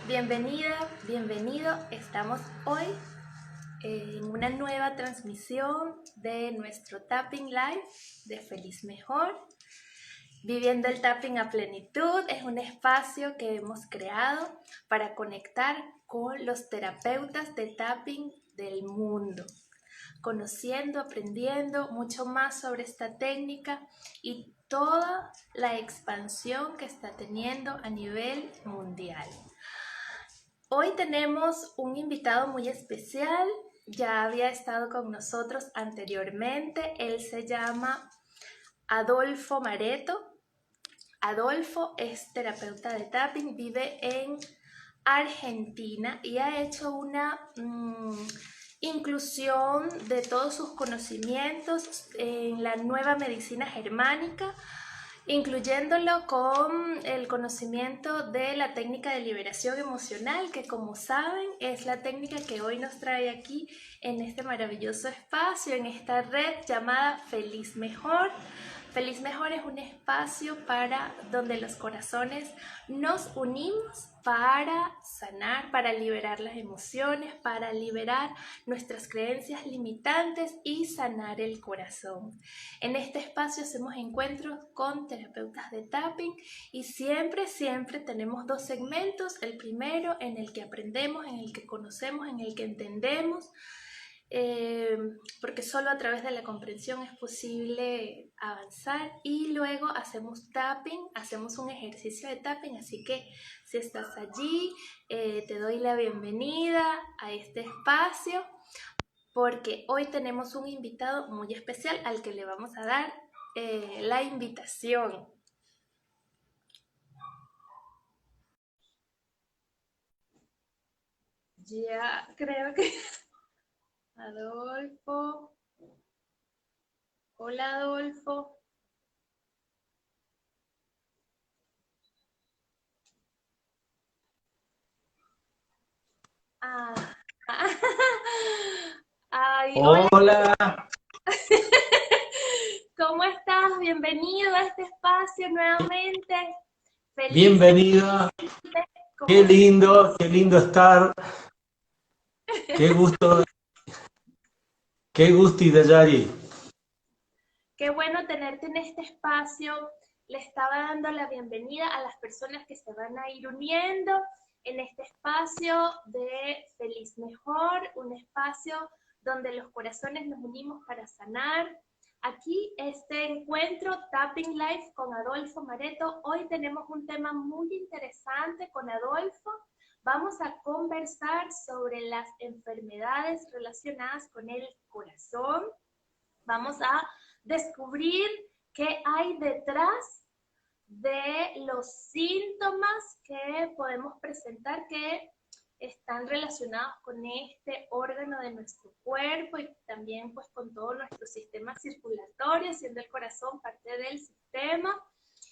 Bienvenida, bienvenido. Estamos hoy en una nueva transmisión de nuestro Tapping Live de Feliz Mejor. Viviendo el tapping a plenitud es un espacio que hemos creado para conectar con los terapeutas de tapping del mundo, conociendo, aprendiendo mucho más sobre esta técnica y toda la expansión que está teniendo a nivel mundial. Hoy tenemos un invitado muy especial, ya había estado con nosotros anteriormente, él se llama Adolfo Mareto. Adolfo es terapeuta de tapping, vive en Argentina y ha hecho una inclusión de todos sus conocimientos en la nueva medicina germánica, incluyéndolo con el conocimiento de la técnica de liberación emocional, que como saben es la técnica que hoy nos trae aquí en este maravilloso espacio, en esta red llamada Feliz Mejor. Feliz Mejor es un espacio donde los corazones nos unimos para sanar, para liberar las emociones, para liberar nuestras creencias limitantes y sanar el corazón. En este espacio hacemos encuentros con terapeutas de tapping y siempre tenemos dos segmentos. El primero en el que aprendemos, en el que conocemos, en el que entendemos, porque solo a través de la comprensión es posible avanzar, y luego hacemos tapping, hacemos un ejercicio de tapping, así que si estás allí, te doy la bienvenida a este espacio, porque hoy tenemos un invitado muy especial al que le vamos a dar la invitación. Ya creo que Adolfo. Hola, Adolfo. Ah. Ay, hola. Hola, ¿Cómo estás? Bienvenido a este espacio nuevamente. Feliz de bienvenida. como Qué lindo estar. Qué gusto, qué gusto, Idayari. Qué bueno tenerte en este espacio. Le estaba dando la bienvenida a las personas que se van a ir uniendo en este espacio de Feliz Mejor, un espacio donde los corazones nos unimos para sanar. Aquí este encuentro Tapping Live con Adolfo Mareto. Hoy tenemos un tema muy interesante con Adolfo. Vamos a conversar sobre las enfermedades relacionadas con el corazón. Vamos a descubrir qué hay detrás de los síntomas que podemos presentar que están relacionados con este órgano de nuestro cuerpo y también pues con todo nuestro sistema circulatorio, siendo el corazón parte del sistema.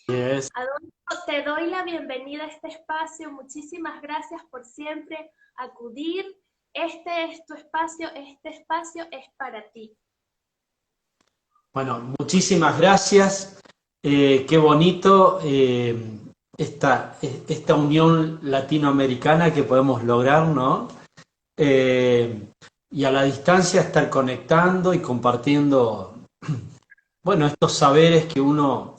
Yes. Adolfo, te doy la bienvenida a este espacio. Muchísimas gracias por siempre acudir. Este es tu espacio, este espacio es para ti. Bueno, muchísimas gracias. Qué bonito esta unión latinoamericana que podemos lograr, ¿no? Y a la distancia estar conectando y compartiendo, bueno, estos saberes que uno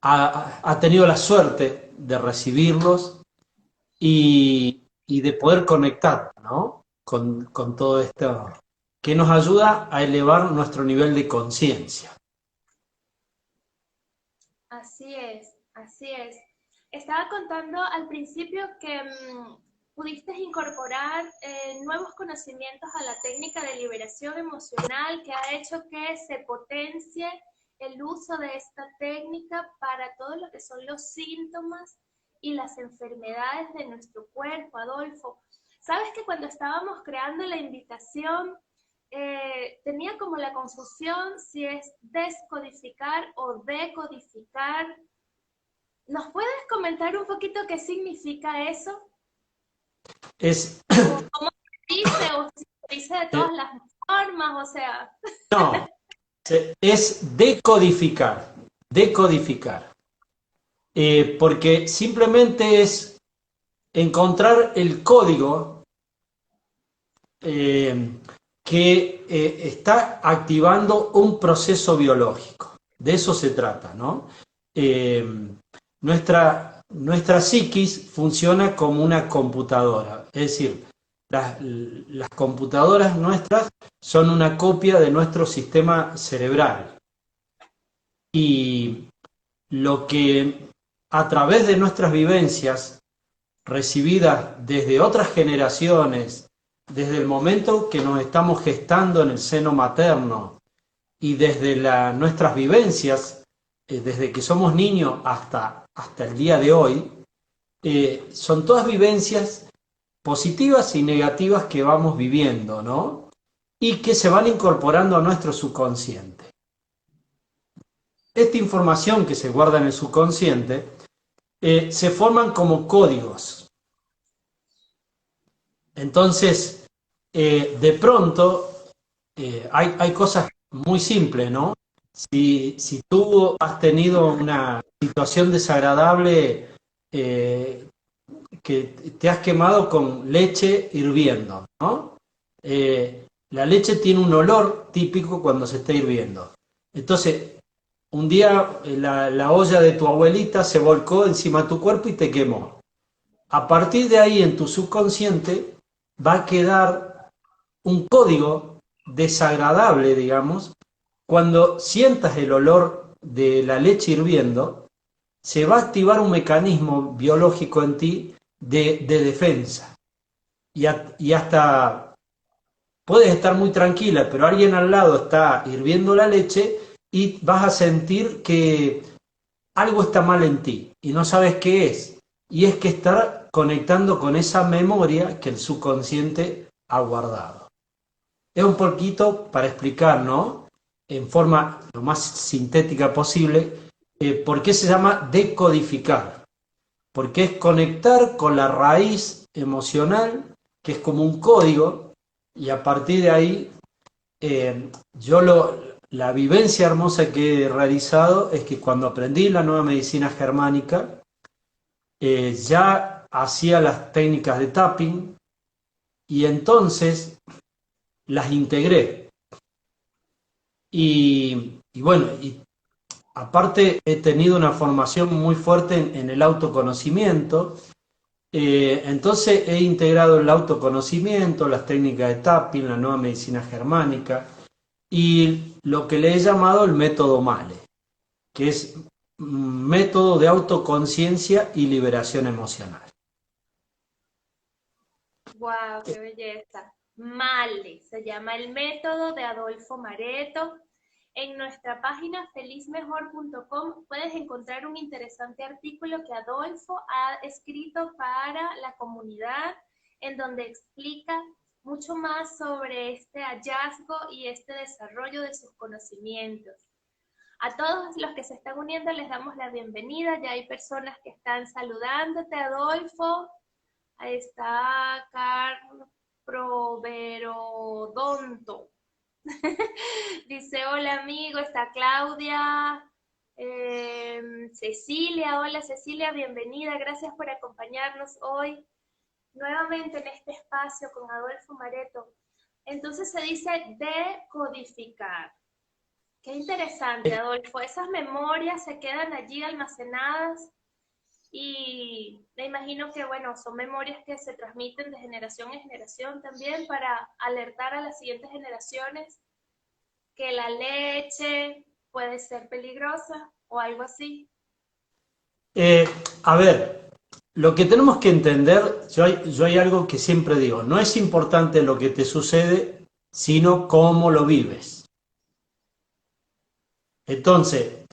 ha tenido la suerte de recibirlos y de poder conectar, ¿no? Con todo esto que nos ayuda a elevar nuestro nivel de conciencia. Así es, así es. Estaba contando al principio que pudiste incorporar nuevos conocimientos a la técnica de liberación emocional que ha hecho que se potencie el uso de esta técnica para todo lo que son los síntomas y las enfermedades de nuestro cuerpo, Adolfo. Sabes que cuando estábamos creando la invitación, tenía como la confusión si es descodificar o decodificar. ¿Nos puedes comentar un poquito qué significa eso? Es, ¿O cómo se dice? ¿O si se dice de todas las formas? O sea... no, es decodificar, decodificar. Porque simplemente es encontrar el código que está activando un proceso biológico. De eso se trata, ¿no? Nuestra psiquis funciona como una computadora, es decir, las computadoras nuestras son una copia de nuestro sistema cerebral. Y lo que a través de nuestras vivencias recibidas desde otras generaciones, desde el momento que nos estamos gestando en el seno materno y desde nuestras vivencias, desde que somos niños hasta el día de hoy, son todas vivencias positivas y negativas que vamos viviendo, ¿no? Y que se van incorporando a nuestro subconsciente. Esta información que se guarda en el subconsciente se forman como códigos. Entonces, de pronto, hay cosas muy simples, ¿no? Si tú has tenido una situación desagradable, que te has quemado con leche hirviendo, ¿no? La leche tiene un olor típico cuando se está hirviendo. Entonces, un día la olla de tu abuelita se volcó encima de tu cuerpo y te quemó. A partir de ahí, en tu subconsciente, va a quedar un código desagradable, digamos. Cuando sientas el olor de la leche hirviendo, se va a activar un mecanismo biológico en ti de defensa. Y hasta puedes estar muy tranquila, pero alguien al lado está hirviendo la leche y vas a sentir que algo está mal en ti y no sabes qué es. Y es que estar conectando con esa memoria que el subconsciente ha guardado. Es un poquito para explicar, ¿no? En forma lo más sintética posible, por qué se llama decodificar. Porque es conectar con la raíz emocional, que es como un código, y a partir de ahí, la vivencia hermosa que he realizado es que cuando aprendí la nueva medicina germánica, ya hacía las técnicas de tapping y entonces las integré. Y bueno, y aparte he tenido una formación muy fuerte en el autoconocimiento, entonces he integrado el autoconocimiento, las técnicas de tapping, la nueva medicina germánica y lo que le he llamado el método Male, que es un método de autoconciencia y liberación emocional. ¡Wow! ¡Qué belleza! Male, se llama el método de Adolfo Mareto. En nuestra página felizmejor.com puedes encontrar un interesante artículo que Adolfo ha escrito para la comunidad, en donde explica mucho más sobre este hallazgo y este desarrollo de sus conocimientos. A todos los que se están uniendo les damos la bienvenida. Ya hay personas que están saludándote, Adolfo. Ahí está Carlos Proverodonto. Dice, hola amigo, está Claudia, Cecilia, hola Cecilia, bienvenida, gracias por acompañarnos hoy nuevamente en este espacio con Adolfo Mareto. Entonces se dice decodificar. Qué interesante, Adolfo, esas memorias se quedan allí almacenadas y me imagino que, bueno, son memorias que se transmiten de generación en generación también para alertar a las siguientes generaciones que la leche puede ser peligrosa o algo así. A ver, lo que tenemos que entender, yo hay algo que siempre digo, no es importante lo que te sucede, sino cómo lo vives. Entonces,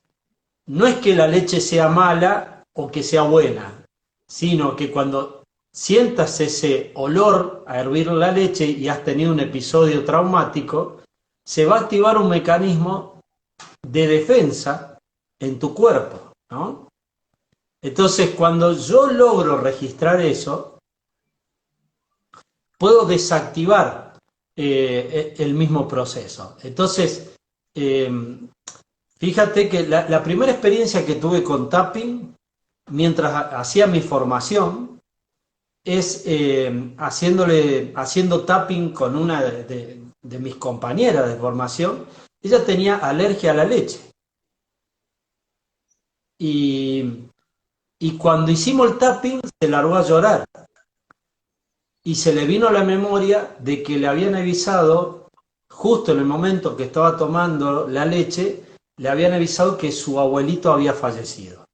no es que la leche sea mala o que sea buena, sino que cuando sientas ese olor a hervir la leche y has tenido un episodio traumático, se va a activar un mecanismo de defensa en tu cuerpo, ¿no? Entonces, cuando yo logro registrar eso, puedo desactivar el mismo proceso. Entonces, fíjate que la primera experiencia que tuve con tapping, mientras hacía mi formación, es haciendo tapping con una de mis compañeras de formación. Ella tenía alergia a la leche. Y cuando hicimos el tapping se largó a llorar. Y se le vino a la memoria de que le habían avisado, justo en el momento que estaba tomando la leche, le habían avisado que su abuelito había fallecido.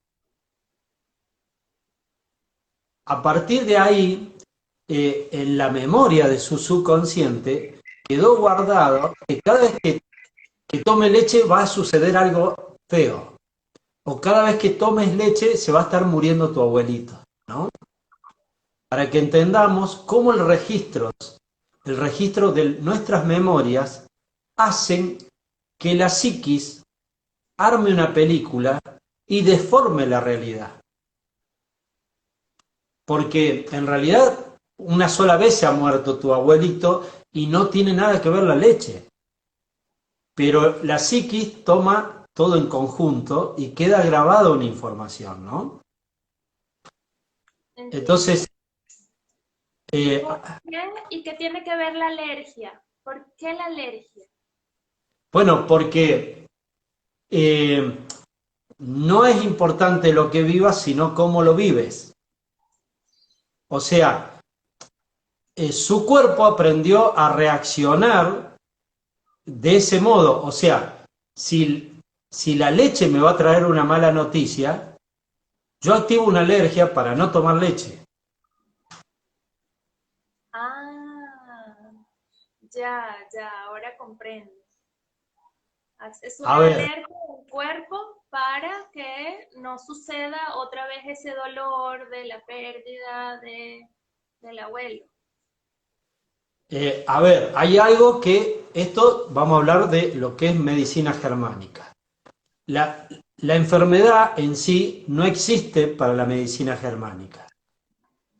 A partir de ahí, en la memoria de su subconsciente, quedó guardado que cada vez que tome leche va a suceder algo feo. O cada vez que tomes leche se va a estar muriendo tu abuelito, ¿no? Para que entendamos cómo el registro de nuestras memorias hacen que la psiquis arme una película y deforme la realidad. Porque en realidad una sola vez se ha muerto tu abuelito y no tiene nada que ver la leche. Pero la psiquis toma todo en conjunto y queda grabada una información, ¿no? Entonces, ¿por qué? ¿Y qué tiene que ver la alergia? ¿Por qué la alergia? bueno, porque no es importante lo que vivas, sino cómo lo vives. O sea, su cuerpo aprendió a reaccionar de ese modo. O sea, si la leche me va a traer una mala noticia, yo activo una alergia para no tomar leche. Ah, ya, ahora comprendo. Haces A una ver, alerta del cuerpo para que no suceda otra vez ese dolor de la pérdida del abuelo. hay algo que, esto vamos a hablar de lo que es medicina germánica. La enfermedad en sí no existe para la medicina germánica.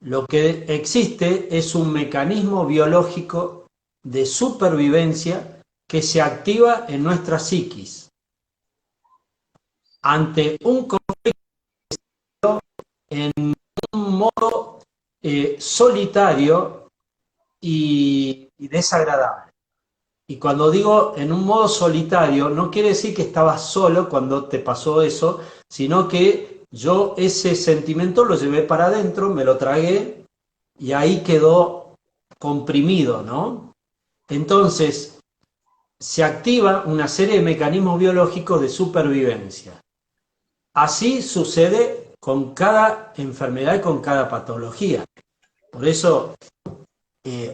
Lo que existe es un mecanismo biológico de supervivencia que se activa en nuestra psiquis ante un conflicto en un modo solitario y desagradable. Y cuando digo en un modo solitario, no quiere decir que estabas solo cuando te pasó eso, sino que yo ese sentimiento lo llevé para adentro, me lo tragué y ahí quedó comprimido, ¿no? Entonces, se activa una serie de mecanismos biológicos de supervivencia. Así sucede con cada enfermedad y con cada patología. Por eso,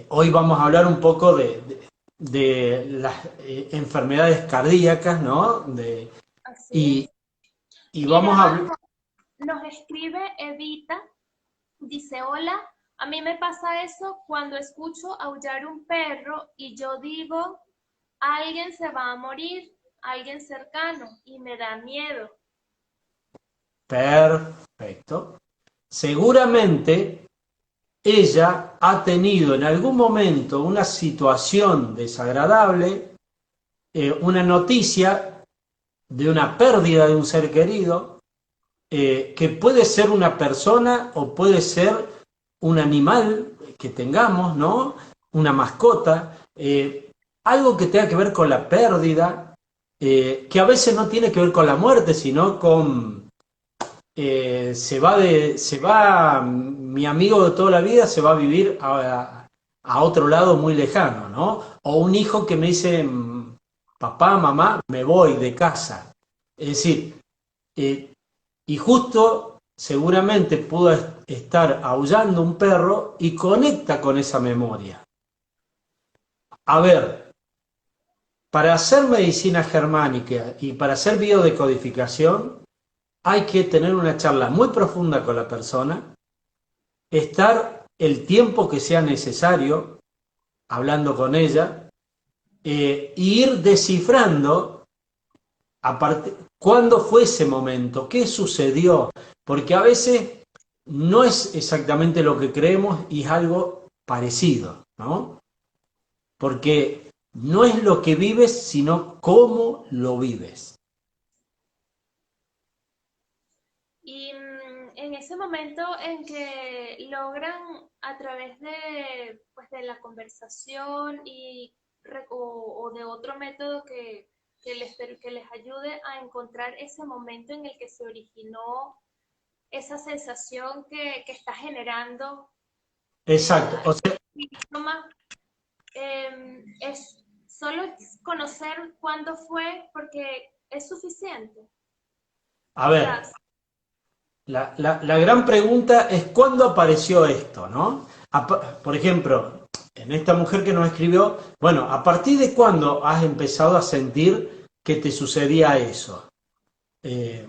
hoy vamos a hablar un poco de las enfermedades cardíacas, ¿no? Así Y, es. y vamos a Mira, hablar... nos escribe Evita, dice, hola, a mí me pasa eso cuando escucho aullar un perro y yo digo, alguien se va a morir, alguien cercano, y me da miedo. Perfecto. Seguramente ella ha tenido en algún momento una situación desagradable, una noticia de una pérdida de un ser querido, que puede ser una persona o puede ser un animal que tengamos, ¿no? Una mascota, algo que tenga que ver con la pérdida, que a veces no tiene que ver con la muerte, sino con mi amigo de toda la vida se va a vivir a otro lado muy lejano, ¿no? O un hijo que me dice, papá, mamá, me voy de casa. Es decir, eh, y justo seguramente pudo estar aullando un perro y conecta con esa memoria. A ver, para hacer medicina germánica y para hacer biodecodificación, hay que tener una charla muy profunda con la persona, estar el tiempo que sea necesario hablando con ella, ir descifrando cuándo fue ese momento, qué sucedió, porque a veces no es exactamente lo que creemos y es algo parecido, ¿no? Porque no es lo que vives, sino cómo lo vives. Y en ese momento en que logran a través de, pues, de la conversación o de otro método que les ayude a encontrar ese momento en el que se originó esa sensación que está generando Exacto. O sea, el síntoma, es solo conocer cuándo fue porque es suficiente. a O sea, ver, la gran pregunta es ¿cuándo apareció esto, no? Por ejemplo, en esta mujer que nos escribió, bueno, ¿a partir de cuándo has empezado a sentir que te sucedía eso? Eh,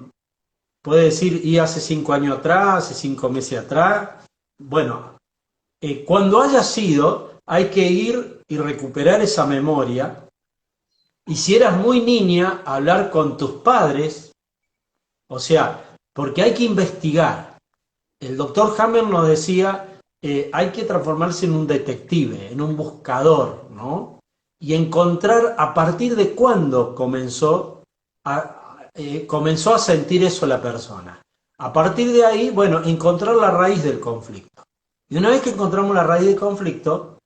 Puede decir, y hace 5 años atrás, hace 5 meses atrás. Bueno, cuando haya sido, hay que ir y recuperar esa memoria. Y si eras muy niña, hablar con tus padres, o sea, porque hay que investigar. El doctor Hammer nos decía, hay que transformarse en un detective, en un buscador, ¿no? Y encontrar a partir de cuándo comenzó a sentir eso la persona. A partir de ahí, bueno, encontrar la raíz del conflicto. Y una vez que encontramos la raíz del conflicto,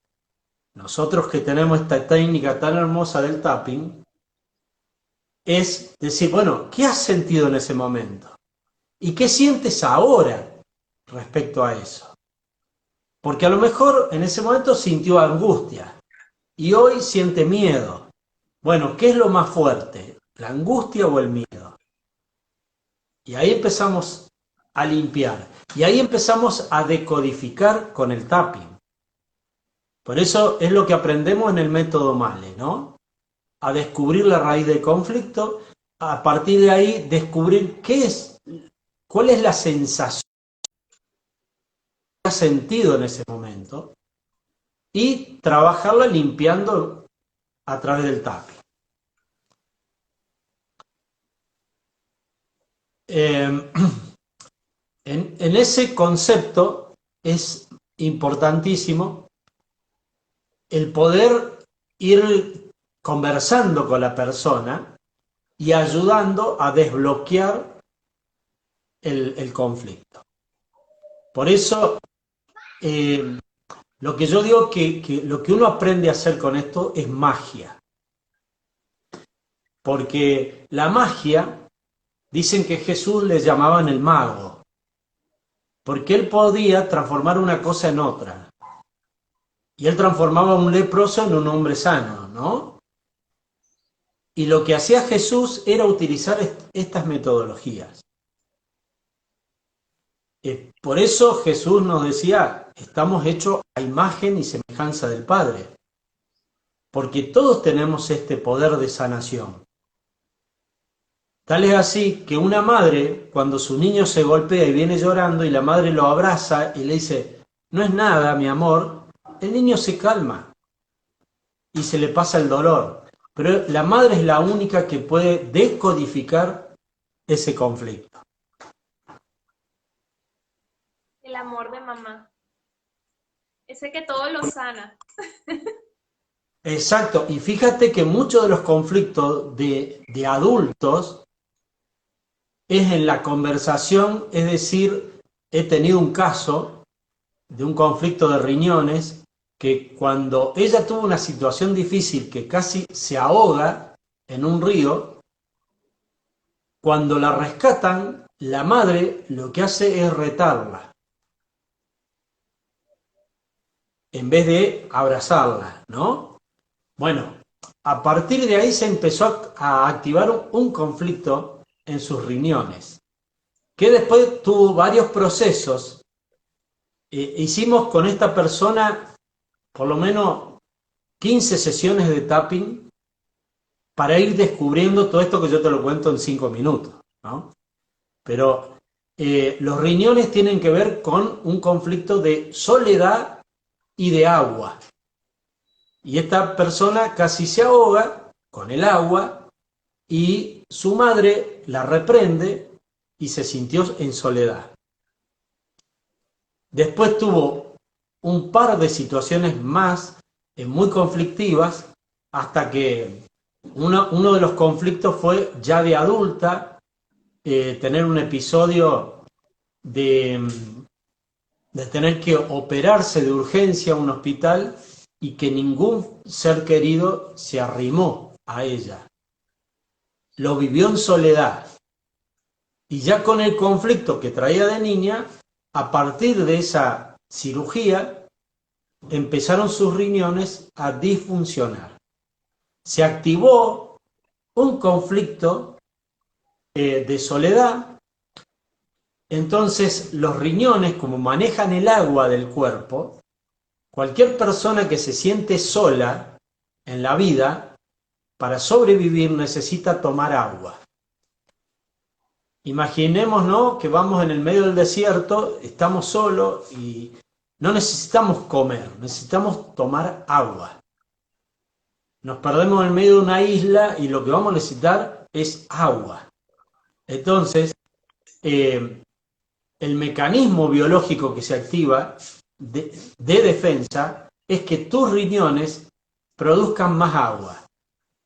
nosotros que tenemos esta técnica tan hermosa del tapping, es decir, bueno, ¿qué has sentido en ese momento? ¿Y qué sientes ahora respecto a eso? Porque a lo mejor en ese momento sintió angustia y hoy siente miedo. Bueno, ¿qué es lo más fuerte? ¿La angustia o el miedo? Y ahí empezamos a limpiar. Y ahí empezamos a decodificar con el tapping. Por eso es lo que aprendemos en el método Male, ¿no? A descubrir la raíz del conflicto, a partir de ahí descubrir cuál es la sensación que has sentido en ese momento y trabajarla limpiando a través del tapping. En ese concepto es importantísimo el poder ir conversando con la persona y ayudando a desbloquear el conflicto. Por eso, lo que yo digo que lo que uno aprende a hacer con esto es magia. Porque la magia, dicen que Jesús le llamaban el mago, porque él podía transformar una cosa en otra. Y él transformaba a un leproso en un hombre sano, ¿no? Y lo que hacía Jesús era utilizar estas metodologías. Por eso Jesús nos decía, estamos hechos a imagen y semejanza del Padre, porque todos tenemos este poder de sanación. Tal es así que una madre, cuando su niño se golpea y viene llorando y la madre lo abraza y le dice, no es nada, mi amor, el niño se calma y se le pasa el dolor. Pero la madre es la única que puede decodificar ese conflicto. el amor de mamá. Ese que todo lo sana. Exacto, y fíjate que muchos de los conflictos de adultos es en la conversación, es decir, he tenido un caso de un conflicto de riñones que cuando ella tuvo una situación difícil que casi se ahoga en un río, cuando la rescatan, la madre lo que hace es retarla, en vez de abrazarla, ¿no? Bueno, a partir de ahí se empezó a activar un conflicto en sus riñones, que después tuvo varios procesos. Hicimos con esta persona por lo menos 15 sesiones de tapping para ir descubriendo todo esto que yo te lo cuento en 5 minutos, ¿no? Pero los riñones tienen que ver con un conflicto de soledad y de agua. Y esta persona casi se ahoga con el agua y su madre la reprende y se sintió en soledad. Después tuvo un par de situaciones más muy conflictivas hasta que uno de los conflictos fue ya de adulta, tener un episodio de, de tener que operarse de urgencia a un hospital y que ningún ser querido se arrimó a ella. Lo vivió en soledad. Y ya con el conflicto que traía de niña, a partir de esa cirugía, empezaron sus riñones a disfuncionar. Se activó un conflicto de soledad. Entonces los riñones, como manejan el agua del cuerpo, cualquier persona que se siente sola en la vida, para sobrevivir necesita tomar agua. Imaginémonos que vamos en el medio del desierto, estamos solos y no necesitamos comer, necesitamos tomar agua. Nos perdemos en medio de una isla y lo que vamos a necesitar es agua. Entonces, el mecanismo biológico que se activa de defensa es que tus riñones produzcan más agua,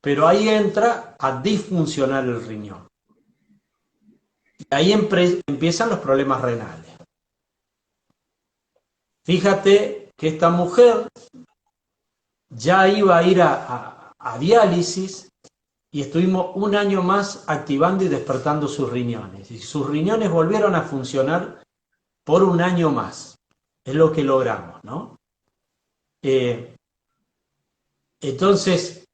pero ahí entra a disfuncionar el riñón. Y ahí empiezan los problemas renales. Fíjate que esta mujer ya iba a ir a diálisis y estuvimos un año más activando y despertando sus riñones. Y sus riñones volvieron a funcionar por un año más. Es lo que logramos, ¿no? Entonces,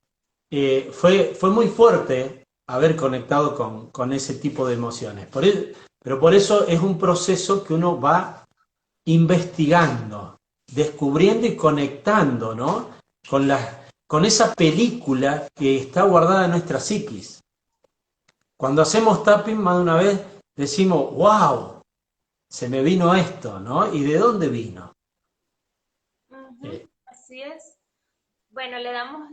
fue muy fuerte haber conectado con ese tipo de emociones. Pero por eso es un proceso que uno va investigando, descubriendo y conectando, ¿no? Con esa película que está guardada en nuestra psiquis. Cuando hacemos tapping, más de una vez decimos, wow, se me vino esto, ¿no? ¿Y de dónde vino? Así es. Bueno, le damos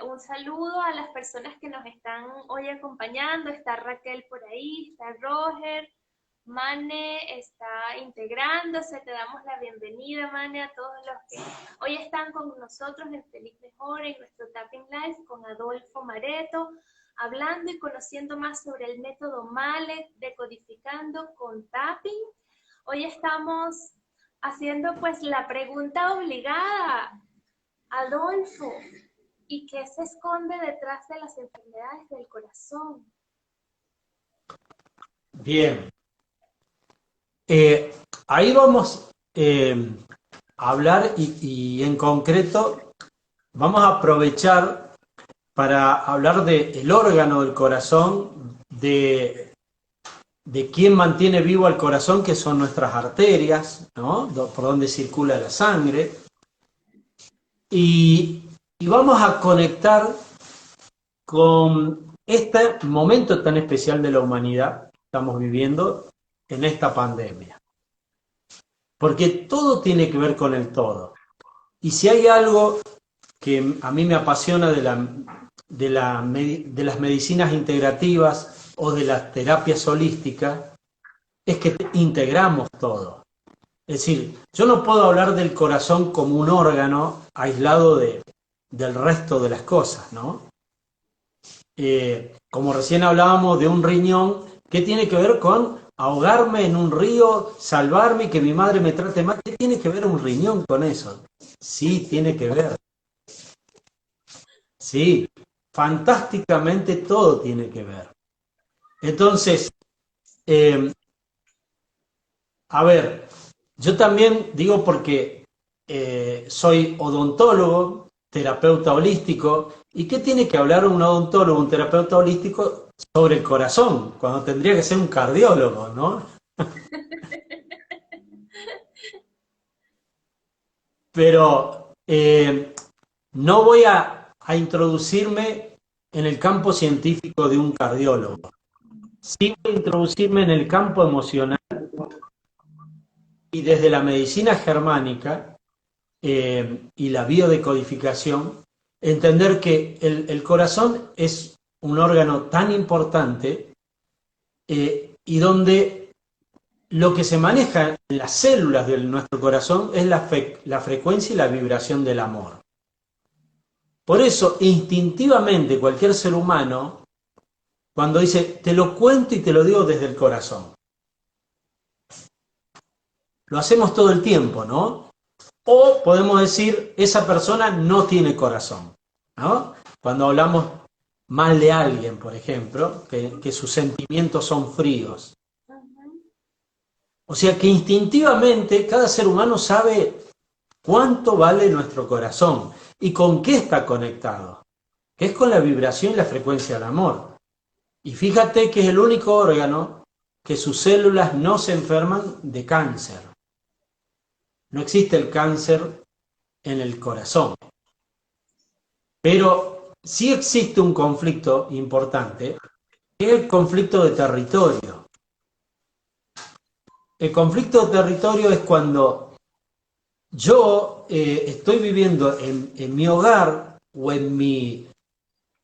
un saludo a las personas que nos están hoy acompañando. Está Raquel por ahí, está Roger, Mane está integrándose. Te damos la bienvenida, Mane, a todos los que hoy están con nosotros en Feliz Mejora, en nuestro Tapping Live con Adolfo Mareto, hablando y conociendo más sobre el método Malek, decodificando con Tapping. Hoy estamos haciendo pues la pregunta obligada. Adolfo, ¿y qué se esconde detrás de las enfermedades del corazón? Bien. Ahí vamos a hablar y en concreto vamos a aprovechar para hablar del órgano del corazón, de quién mantiene vivo al corazón, que son nuestras arterias, ¿no? Por donde circula la sangre. Y vamos a conectar con este momento tan especial de la humanidad que estamos viviendo en esta pandemia. Porque todo tiene que ver con el todo. Y si hay algo que a mí me apasiona de las medicinas integrativas o de las terapias holísticas, es que integramos todo. Es decir, yo no puedo hablar del corazón como un órgano aislado del resto de las cosas, ¿no? Como recién hablábamos de un riñón, ¿qué tiene que ver con ahogarme en un río, salvarme y que mi madre me trate mal? ¿Qué tiene que ver un riñón con eso? Sí, tiene que ver. Sí, fantásticamente todo tiene que ver. Entonces, a ver, yo también digo porque soy odontólogo, terapeuta holístico, ¿y qué tiene que hablar un odontólogo, un terapeuta holístico sobre el corazón? Cuando tendría que ser un cardiólogo, ¿no? Pero no voy a introducirme en el campo científico de un cardiólogo. Sí voy a introducirme en el campo emocional y desde la medicina germánica y la biodecodificación, entender que el corazón es un órgano tan importante y donde lo que se maneja en las células de nuestro corazón es la frecuencia y la vibración del amor. Por eso, instintivamente, cualquier ser humano, cuando dice, te lo cuento y te lo digo desde el corazón, lo hacemos todo el tiempo, ¿no? O podemos decir, esa persona no tiene corazón, ¿no? Cuando hablamos mal de alguien, por ejemplo, que sus sentimientos son fríos. O sea que instintivamente cada ser humano sabe cuánto vale nuestro corazón y con qué está conectado, que es con la vibración y la frecuencia del amor. Y fíjate que es el único órgano que sus células no se enferman de cáncer. No existe el cáncer en el corazón. Pero sí existe un conflicto importante, que es el conflicto de territorio. El conflicto de territorio es cuando yo estoy viviendo en mi hogar o en mi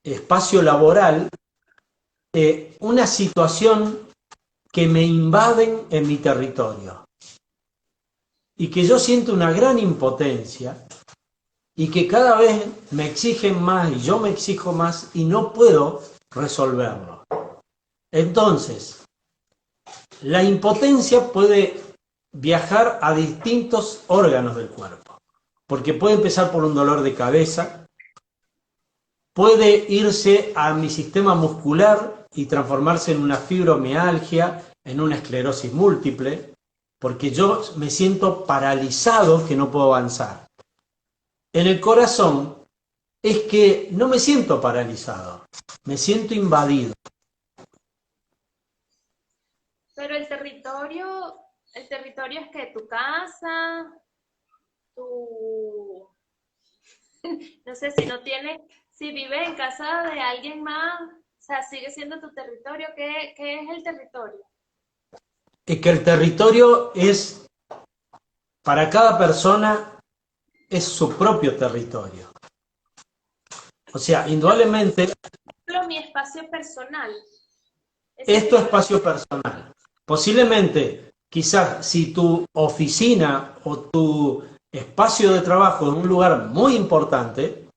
espacio laboral una situación que me invaden en mi territorio y que yo siento una gran impotencia y que cada vez me exigen más y yo me exijo más y no puedo resolverlo. Entonces, la impotencia puede viajar a distintos órganos del cuerpo, porque puede empezar por un dolor de cabeza, puede irse a mi sistema muscular y transformarse en una fibromialgia, en una esclerosis múltiple, porque yo me siento paralizado que no puedo avanzar. En el corazón es que no me siento paralizado, me siento invadido. Pero el territorio es que tu casa, tu, no sé si no tienes, si vives en casa de alguien más, o sea, sigue siendo tu territorio. ¿Qué es el territorio? Es que el territorio es, para cada persona, es su propio territorio. O sea, indudablemente, Pero mi espacio personal. es tu espacio personal. Posiblemente, quizás, si tu oficina o tu espacio de trabajo es un lugar muy importante,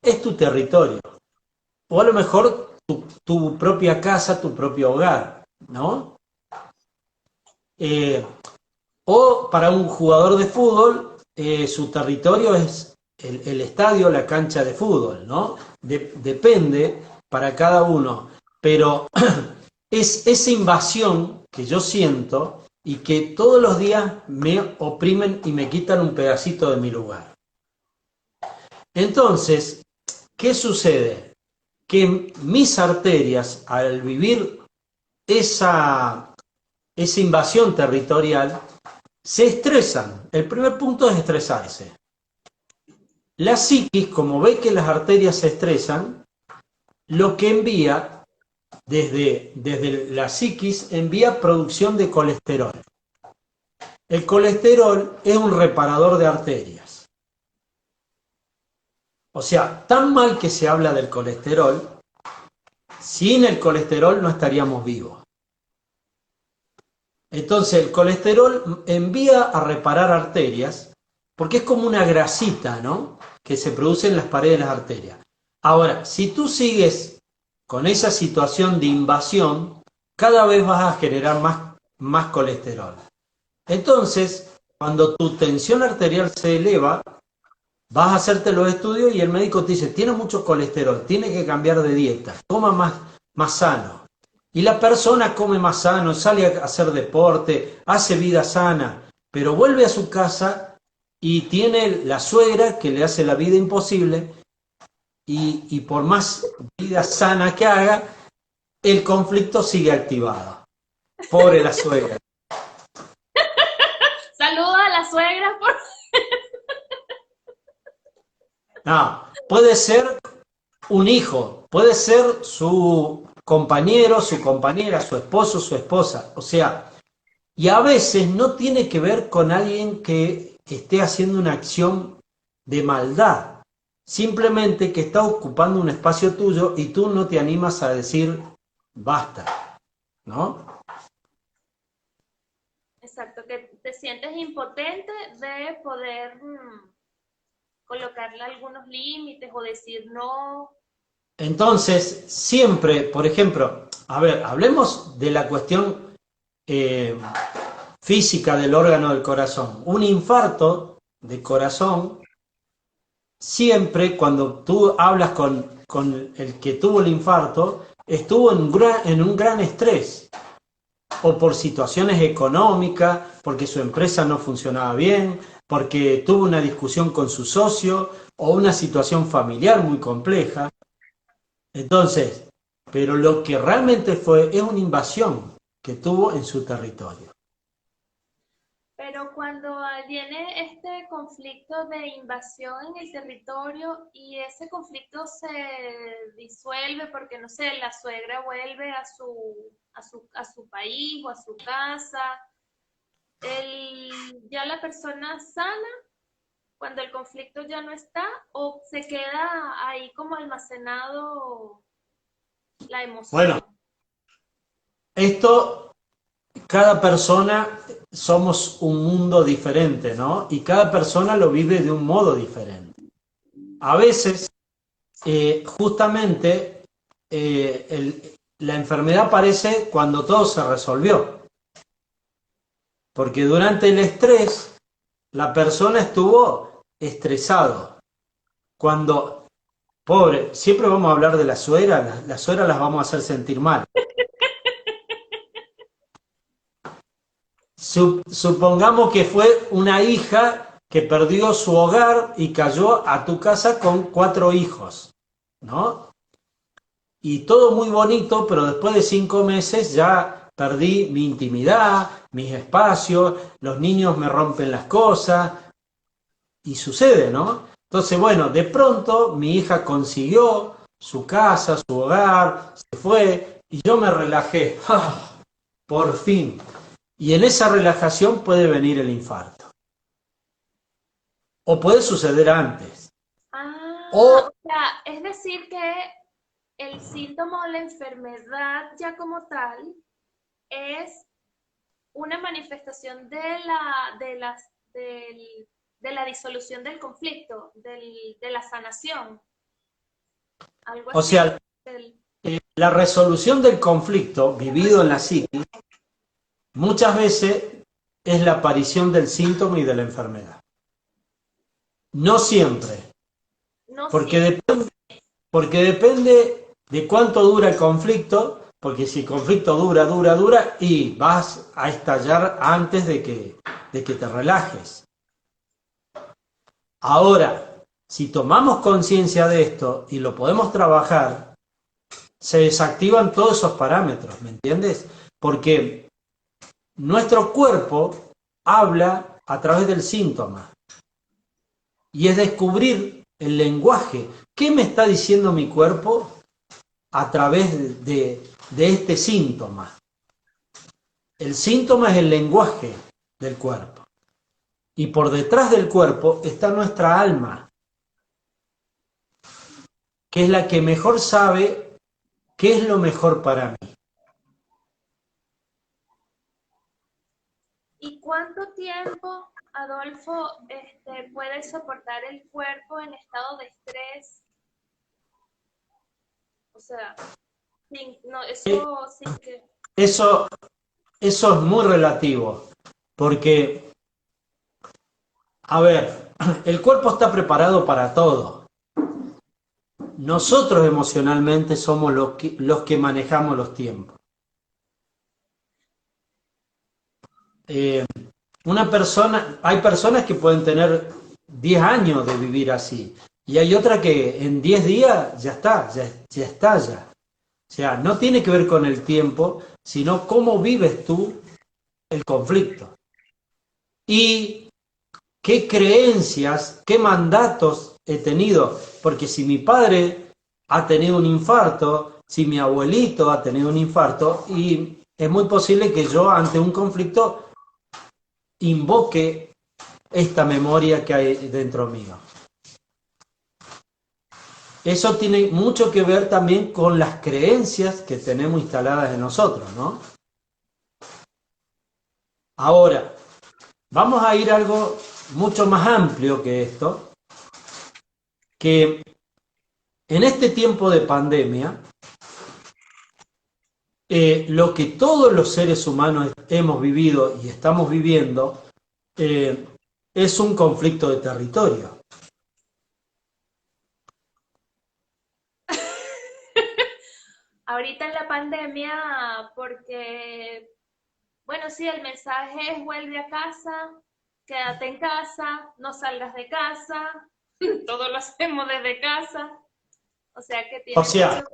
es tu territorio. O a lo mejor tu propia casa, tu propio hogar, ¿no? O para un jugador de fútbol, su territorio es el estadio, la cancha de fútbol, ¿no? Depende para cada uno, pero es esa invasión que yo siento y que todos los días me oprimen y me quitan un pedacito de mi lugar. Entonces, ¿qué sucede? Que mis arterias, al vivir esa invasión territorial, se estresan. El primer punto es estresarse. La psiquis, como ve que las arterias se estresan, lo que envía desde la psiquis, envía producción de colesterol. El colesterol es un reparador de arterias. O sea, tan mal que se habla del colesterol, sin el colesterol no estaríamos vivos. Entonces el colesterol envía a reparar arterias porque es como una grasita, ¿no? Que se produce en las paredes de las arterias. Ahora, si tú sigues con esa situación de invasión, cada vez vas a generar más colesterol. Entonces, cuando tu tensión arterial se eleva, vas a hacerte los estudios y el médico te dice, tiene mucho colesterol, tiene que cambiar de dieta, toma más sano. Y la persona come más sano, sale a hacer deporte, hace vida sana, pero vuelve a su casa y tiene la suegra que le hace la vida imposible y por más vida sana que haga, el conflicto sigue activado. Pobre la suegra. Saluda a la suegra, por... No, puede ser un hijo, puede ser su compañero, su compañera, su esposo, su esposa. O sea, y a veces no tiene que ver con alguien que esté haciendo una acción de maldad. Simplemente que está ocupando un espacio tuyo y tú no te animas a decir basta, ¿no? Exacto, que te sientes impotente de poder colocarle algunos límites o decir no. Entonces, siempre, por ejemplo, a ver, hablemos de la cuestión física del órgano del corazón. Un infarto de corazón, siempre cuando tú hablas con el que tuvo el infarto, estuvo en un gran estrés, o por situaciones económicas, porque su empresa no funcionaba bien, porque tuvo una discusión con su socio, o una situación familiar muy compleja. Entonces, pero lo que realmente fue es una invasión que tuvo en su territorio. Pero cuando viene este conflicto de invasión en el territorio y ese conflicto se disuelve porque, no sé, la suegra vuelve a su país o a su casa, ya la persona sana cuando el conflicto ya no está o se queda ahí como almacenado la emoción. Bueno, esto, cada persona somos un mundo diferente, ¿no? Y cada persona lo vive de un modo diferente. A veces, justamente, la enfermedad aparece cuando todo se resolvió. Porque durante el estrés, la persona estuvo estresado. Cuando, pobre, siempre vamos a hablar de la suegra, las suegras las vamos a hacer sentir mal. Supongamos que fue una hija que perdió su hogar y cayó a tu casa con 4 hijos, ¿no? Y todo muy bonito, pero después de 5 meses ya perdí mi intimidad, mis espacios, los niños me rompen las cosas, y sucede, ¿no? Entonces, bueno, de pronto mi hija consiguió su casa, su hogar, se fue, y yo me relajé. ¡Ah! Por fin. Y en esa relajación puede venir el infarto. O puede suceder antes. Ah, O, o sea, es decir que el síntoma o la enfermedad ya como tal es una manifestación de la disolución del conflicto, de la sanación, algo o así. sea, la resolución del conflicto vivido en la psiquis muchas veces es la aparición del síntoma y de la enfermedad. No siempre, No porque siempre. depende, porque depende de cuánto dura el conflicto, porque si el conflicto dura, y vas a estallar antes de que te relajes. Ahora, si tomamos conciencia de esto y lo podemos trabajar, se desactivan todos esos parámetros, ¿me entiendes? Porque nuestro cuerpo habla a través del síntoma y es descubrir el lenguaje. ¿Qué me está diciendo mi cuerpo a través de este síntoma? El síntoma es el lenguaje del cuerpo. Y por detrás del cuerpo está nuestra alma, que es la que mejor sabe qué es lo mejor para mí. ¿Y cuánto tiempo, Adolfo, puede soportar el cuerpo en estado de estrés? O sea, no, eso sin que... Eso, eso es muy relativo, porque, a ver, el cuerpo está preparado para todo. Nosotros emocionalmente somos los que manejamos los tiempos. Eh, hay personas que pueden tener 10 años de vivir así, y hay otra que en 10 días ya está, ya estalla. O sea, no tiene que ver con el tiempo, sino cómo vives tú el conflicto. Y qué creencias, qué mandatos he tenido. Porque si mi padre ha tenido un infarto, si mi abuelito ha tenido un infarto, y es muy posible que yo ante un conflicto invoque esta memoria que hay dentro mío. Eso tiene mucho que ver también con las creencias que tenemos instaladas en nosotros, ¿no? Ahora, vamos a ir a algo mucho más amplio que esto, que en este tiempo de pandemia lo que todos los seres humanos hemos vivido y estamos viviendo es un conflicto de territorio. Ahorita en la pandemia, porque, bueno, sí, el mensaje es vuelve a casa, quédate en casa, no salgas de casa, todo lo hacemos desde casa, o sea que O tiene mucho sea, que ver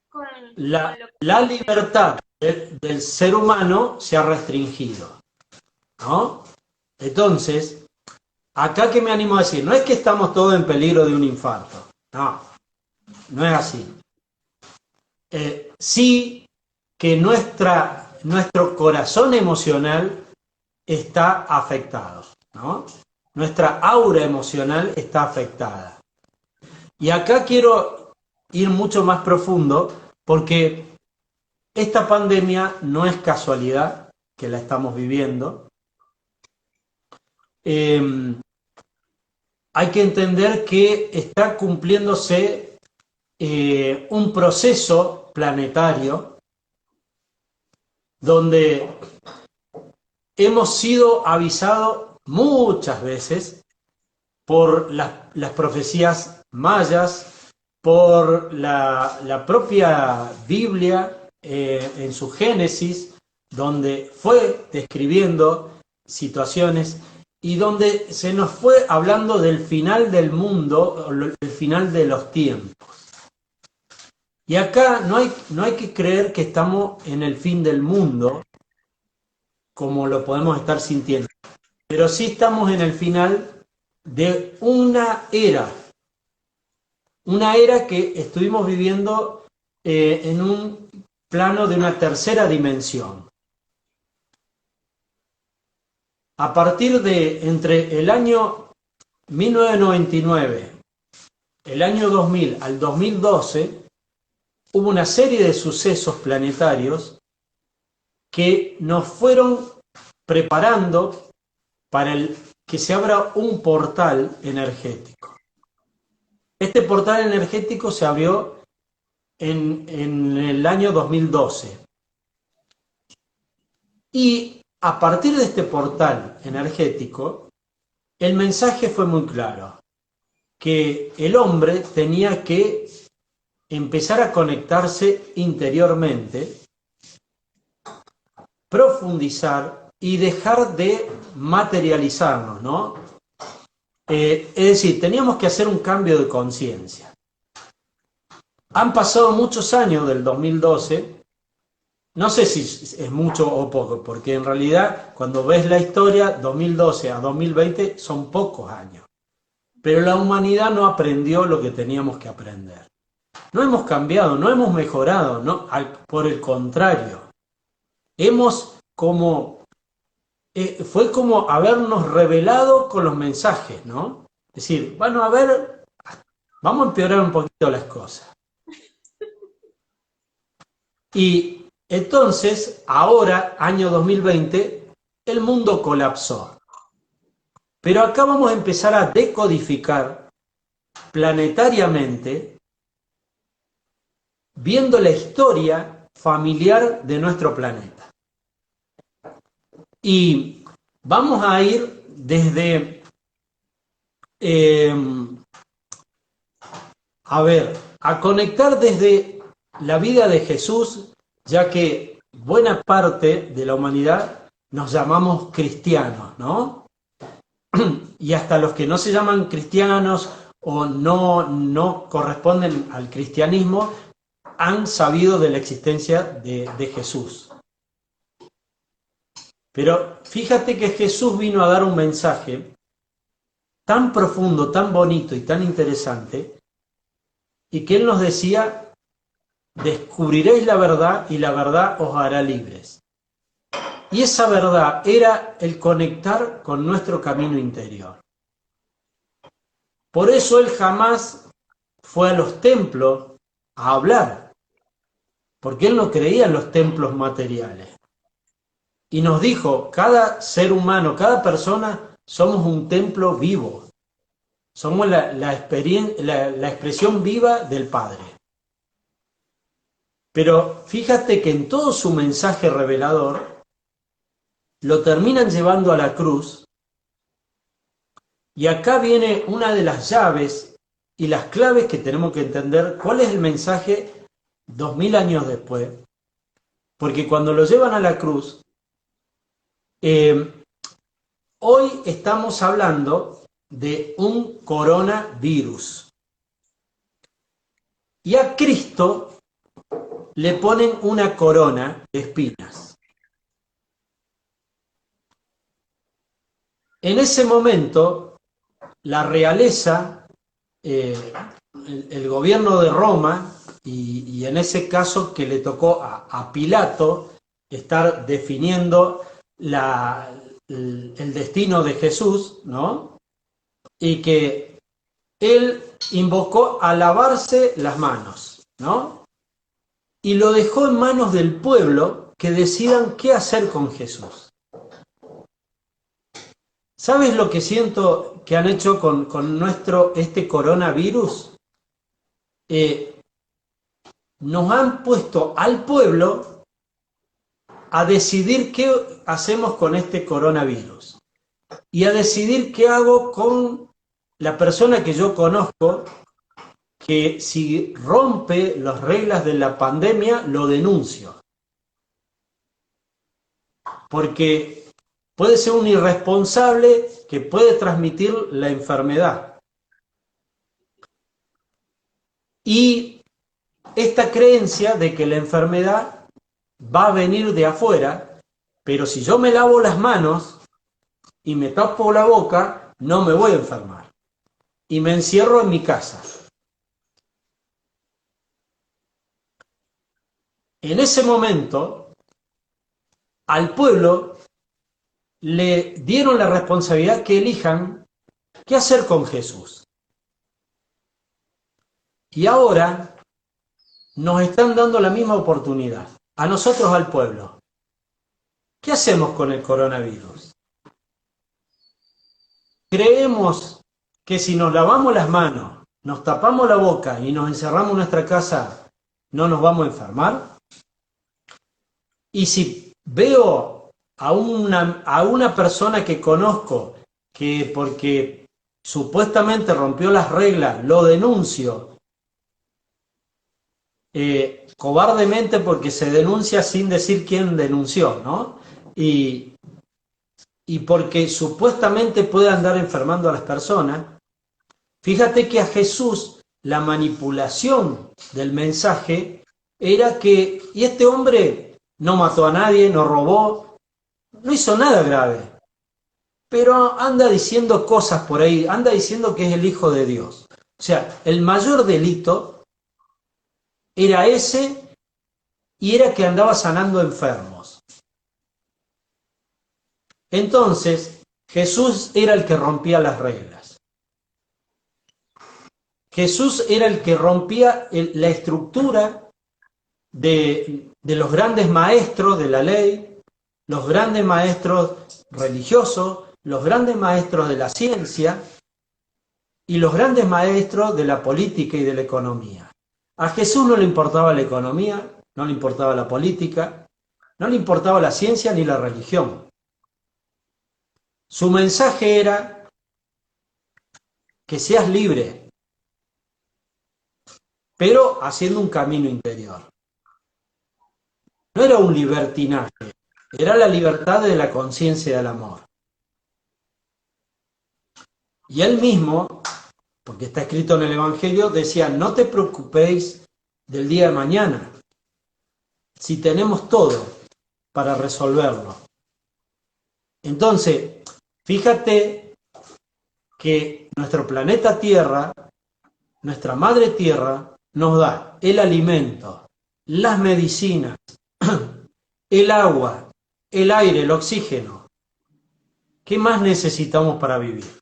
con la, lo que la dice. libertad del ser humano se ha restringido, ¿no? Entonces, acá que me animo a decir, no es que estamos todos en peligro de un infarto, no, no es así. Sí que nuestro corazón emocional está afectado, ¿no? Nuestra aura emocional está afectada. Y acá quiero ir mucho más profundo porque esta pandemia no es casualidad que la estamos viviendo. Hay que entender que está cumpliéndose un proceso planetario donde hemos sido avisados muchas veces por las profecías mayas, por la propia Biblia en su Génesis, donde fue describiendo situaciones y donde se nos fue hablando del final del mundo, el final de los tiempos. Y acá no hay que creer que estamos en el fin del mundo, como lo podemos estar sintiendo, pero sí estamos en el final de una era que estuvimos viviendo en un plano de una tercera dimensión. A partir de entre el año 1999, el año 2000 al 2012, hubo una serie de sucesos planetarios que nos fueron preparando para que se abra un portal energético. Este portal energético se abrió en el año 2012. Y a partir de este portal energético, el mensaje fue muy claro, que el hombre tenía que empezar a conectarse interiormente, profundizar y dejar de materializarnos, ¿no? Es decir, teníamos que hacer un cambio de conciencia. Han pasado muchos años del 2012, no sé si es mucho o poco, porque en realidad cuando ves la historia, 2012 a 2020 son pocos años. Pero la humanidad no aprendió lo que teníamos que aprender. No hemos cambiado, no hemos mejorado, no, por el contrario. Fue como habernos revelado con los mensajes, ¿no? Es decir, bueno, a ver, vamos a empeorar un poquito las cosas. Y entonces, ahora, año 2020, el mundo colapsó. Pero acá vamos a empezar a decodificar planetariamente, viendo la historia familiar de nuestro planeta. Y vamos a ir desde, a conectar desde la vida de Jesús, ya que buena parte de la humanidad nos llamamos cristianos, ¿no? Y hasta los que no se llaman cristianos o no corresponden al cristianismo, han sabido de la existencia de Jesús. Pero fíjate que Jesús vino a dar un mensaje tan profundo, tan bonito y tan interesante, y que Él nos decía, descubriréis la verdad y la verdad os hará libres. Y esa verdad era el conectar con nuestro camino interior. Por eso Él jamás fue a los templos a hablar, porque Él no creía en los templos materiales. Y nos dijo, cada ser humano, cada persona, somos un templo vivo. Somos la expresión viva del Padre. Pero fíjate que en todo su mensaje revelador lo terminan llevando a la cruz. Y acá viene una de las llaves y las claves que tenemos que entender cuál es el mensaje 2000 años después. Porque cuando lo llevan a la cruz, hoy estamos hablando de un coronavirus. Y a Cristo le ponen una corona de espinas. En ese momento, la realeza, el gobierno de Roma, y en ese caso que le tocó a Pilato estar definiendo el destino de Jesús, ¿no? Y que él invocó a lavarse las manos, ¿no? Y lo dejó en manos del pueblo que decidan qué hacer con Jesús. ¿Sabes lo que siento que han hecho con este coronavirus? Nos han puesto al pueblo a decidir qué hacemos con este coronavirus y a decidir qué hago con la persona que yo conozco que si rompe las reglas de la pandemia lo denuncio. Porque puede ser un irresponsable que puede transmitir la enfermedad. Y esta creencia de que la enfermedad va a venir de afuera, pero si yo me lavo las manos y me tapo la boca, no me voy a enfermar. Y me encierro en mi casa. En ese momento, al pueblo le dieron la responsabilidad que elijan qué hacer con Jesús. Y ahora nos están dando la misma oportunidad, a nosotros, al pueblo. ¿Qué hacemos con el coronavirus? ¿Creemos que si nos lavamos las manos, nos tapamos la boca y nos encerramos en nuestra casa, no nos vamos a enfermar? Y si veo a una persona que conozco que porque supuestamente rompió las reglas, lo denuncio, cobardemente porque se denuncia sin decir quién denunció, ¿no? Y porque supuestamente puede andar enfermando a las personas. Fíjate que a Jesús la manipulación del mensaje era que, y este hombre no mató a nadie, no robó, no hizo nada grave, pero anda diciendo cosas por ahí, anda diciendo que es el Hijo de Dios. O sea, el mayor delito era ese, y era que andaba sanando enfermos. Entonces, Jesús era el que rompía las reglas. Jesús era el que rompía la estructura de los grandes maestros de la ley, los grandes maestros religiosos, los grandes maestros de la ciencia y los grandes maestros de la política y de la economía. A Jesús no le importaba la economía, no le importaba la política, no le importaba la ciencia ni la religión. Su mensaje era que seas libre, pero haciendo un camino interior. No era un libertinaje, era la libertad de la conciencia y del amor. Y él mismo, porque está escrito en el Evangelio, decía, no te preocupéis del día de mañana, si tenemos todo para resolverlo. Entonces, fíjate que nuestro planeta Tierra, nuestra madre Tierra, nos da el alimento, las medicinas, el agua, el aire, el oxígeno. ¿Qué más necesitamos para vivir?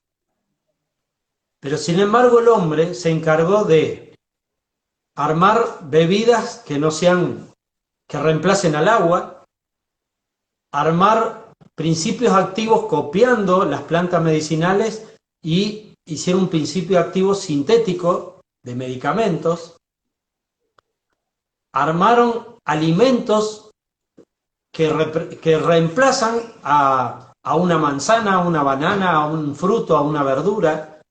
Pero sin embargo el hombre se encargó de armar bebidas que no sean, que reemplacen al agua, armar principios activos copiando las plantas medicinales y hicieron un principio activo sintético de medicamentos, armaron alimentos que reemplazan a una manzana, a una banana, a un fruto, a una verdura.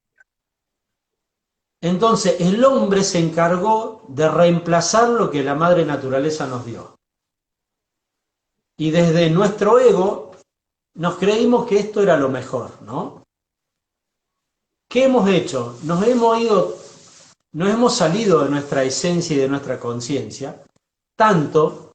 Entonces el hombre se encargó de reemplazar lo que la madre naturaleza nos dio. Y desde nuestro ego nos creímos que esto era lo mejor, ¿no? ¿Qué hemos hecho? Nos hemos salido de nuestra esencia y de nuestra conciencia, tanto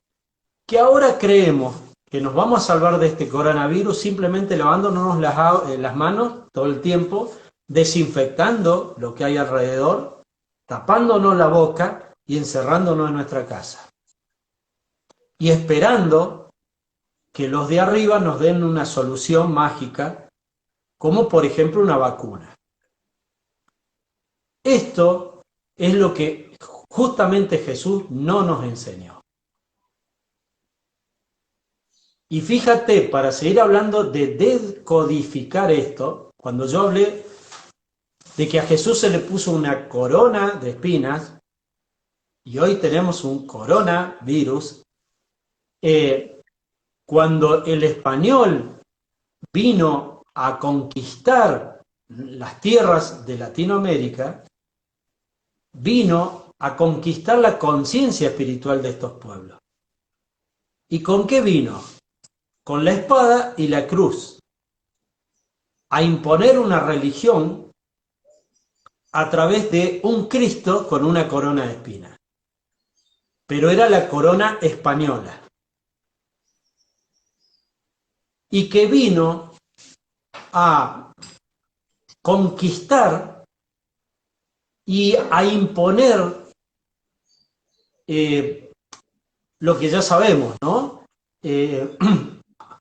que ahora creemos que nos vamos a salvar de este coronavirus simplemente lavándonos las manos todo el tiempo, desinfectando lo que hay alrededor, tapándonos la boca y encerrándonos en nuestra casa. Y esperando que los de arriba nos den una solución mágica, como por ejemplo una vacuna. Esto es lo que justamente Jesús no nos enseñó. Y fíjate, para seguir hablando de descodificar esto, cuando yo hablé de que a Jesús se le puso una corona de espinas, y hoy tenemos un coronavirus, cuando el español vino a conquistar las tierras de Latinoamérica, vino a conquistar la conciencia espiritual de estos pueblos. ¿Y con qué vino? Con la espada y la cruz, a imponer una religión a través de un Cristo con una corona de espinas. Pero era la corona española. Y que vino a conquistar y a imponer lo que ya sabemos, ¿no?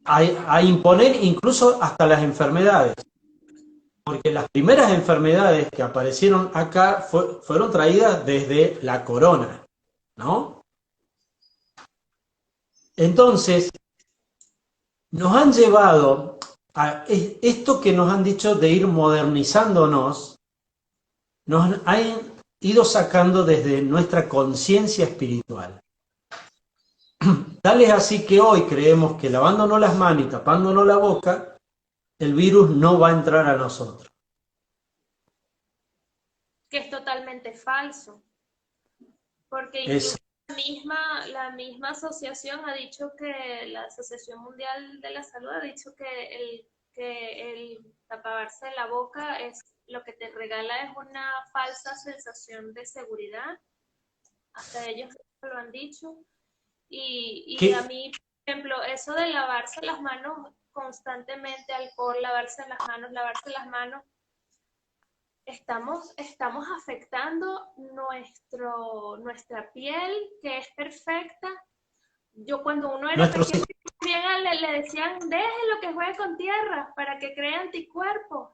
A imponer incluso hasta las enfermedades. Porque las primeras enfermedades que aparecieron acá fueron traídas desde la corona, ¿no? Entonces, nos han llevado a esto que nos han dicho de ir modernizándonos, nos han ido sacando desde nuestra conciencia espiritual. Tal es así que hoy creemos que lavándonos las manos y tapándonos la boca, el virus no va a entrar a nosotros. Que es totalmente falso. Porque incluso la misma asociación ha dicho que la Asociación Mundial de la Salud ha dicho que el taparse la boca es lo que te regala es una falsa sensación de seguridad. Hasta ellos lo han dicho. Y a mí, por ejemplo, eso de lavarse las manos constantemente, alcohol, lavarse las manos, estamos afectando nuestra piel, que es perfecta. Yo cuando uno era pequeño, le decían, déjelo que juegue con tierra, para que cree anticuerpos,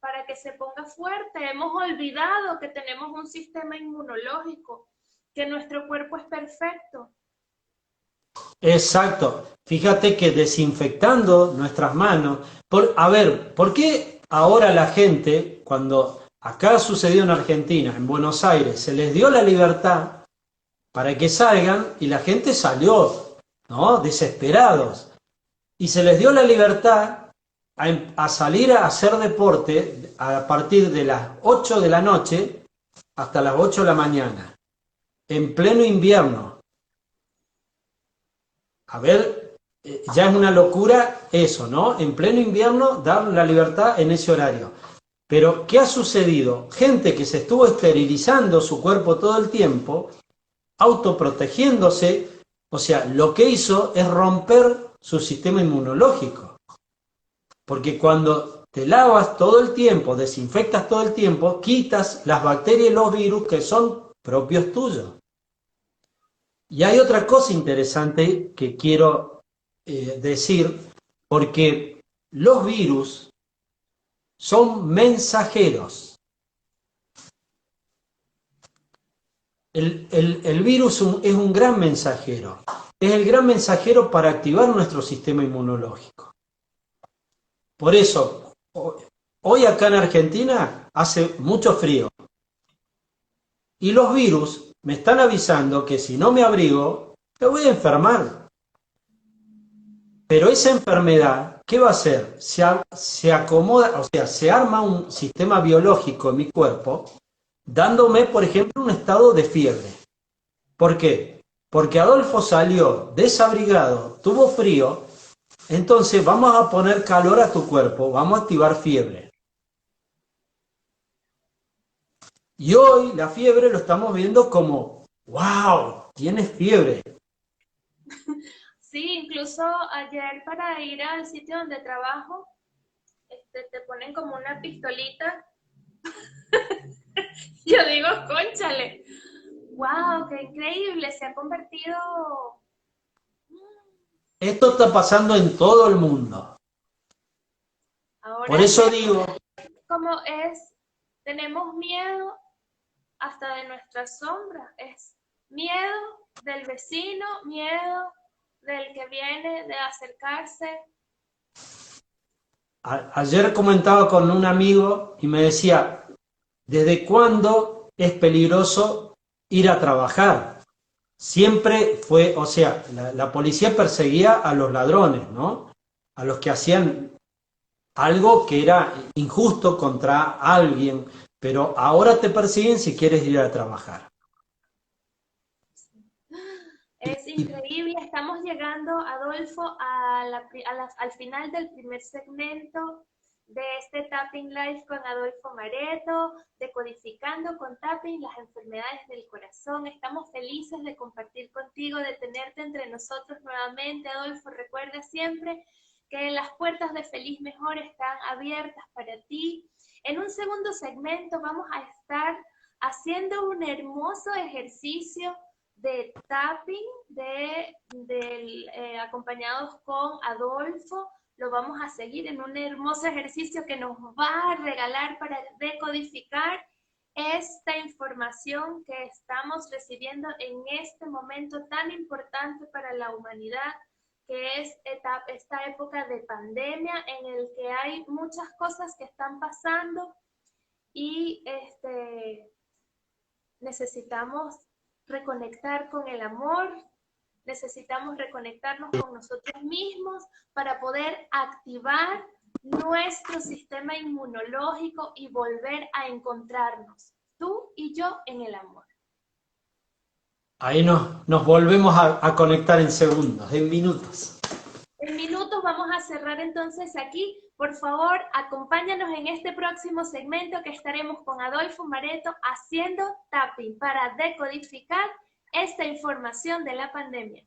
para que se ponga fuerte. Hemos olvidado que tenemos un sistema inmunológico, que nuestro cuerpo es perfecto. Exacto. Fíjate que desinfectando nuestras manos... ¿por qué ahora la gente, cuando acá sucedió en Argentina, en Buenos Aires, se les dio la libertad para que salgan y la gente salió, ¿no? Desesperados. Y se les dio la libertad a salir a hacer deporte a partir de las 8 de la noche hasta las 8 de la mañana, en pleno invierno. A ver, ya es una locura eso, ¿no? En pleno invierno dar la libertad en ese horario. Pero, ¿qué ha sucedido? Gente que se estuvo esterilizando su cuerpo todo el tiempo, autoprotegiéndose, o sea, lo que hizo es romper su sistema inmunológico. Porque cuando te lavas todo el tiempo, desinfectas todo el tiempo, quitas las bacterias y los virus que son propios tuyos. Y hay otra cosa interesante que quiero decir, porque los virus son mensajeros. El virus es un gran mensajero. Es el gran mensajero para activar nuestro sistema inmunológico. Por eso, hoy acá en Argentina hace mucho frío. Y los virus me están avisando que si no me abrigo, me voy a enfermar. Pero esa enfermedad, ¿qué va a hacer? Se acomoda, o sea, se arma un sistema biológico en mi cuerpo, dándome, por ejemplo, un estado de fiebre. ¿Por qué? Porque Adolfo salió desabrigado, tuvo frío, entonces vamos a poner calor a tu cuerpo, vamos a activar fiebre. Y hoy la fiebre lo estamos viendo como, wow, tienes fiebre. Sí, incluso ayer para ir al sitio donde trabajo, te ponen como una pistolita. Yo digo, cónchale, wow, qué increíble, se ha convertido. Esto está pasando en todo el mundo. Por Ahora eso digo, como es, tenemos miedo hasta de nuestra sombra, es miedo del vecino, miedo del que viene de acercarse. ayer comentaba con un amigo y me decía, ¿desde cuándo es peligroso ir a trabajar? Siempre fue, o sea, la policía perseguía a los ladrones, ¿no? A los que hacían algo que era injusto contra alguien, pero ahora te persiguen si quieres ir a trabajar. Es Y increíble, estamos llegando, Adolfo, al final del primer segmento de este Tapping Live con Adolfo Mareto, decodificando con Tapping las enfermedades del corazón. Estamos felices de compartir contigo, de tenerte entre nosotros nuevamente. Adolfo, recuerda siempre que las puertas de Feliz Mejor están abiertas para ti. En un segundo segmento vamos a estar haciendo un hermoso ejercicio de tapping, acompañados con Adolfo. Lo vamos a seguir en un hermoso ejercicio que nos va a regalar para decodificar esta información que estamos recibiendo en este momento tan importante para la humanidad, que es esta época de pandemia en el que hay muchas cosas que están pasando y necesitamos reconectar con el amor, necesitamos reconectarnos con nosotros mismos para poder activar nuestro sistema inmunológico y volver a encontrarnos, tú y yo, en el amor. ahí nos volvemos a conectar en segundos, en minutos. En minutos vamos a cerrar entonces aquí. Por favor, acompáñanos en este próximo segmento que estaremos con Adolfo Mareto haciendo tapping para decodificar esta información de la pandemia.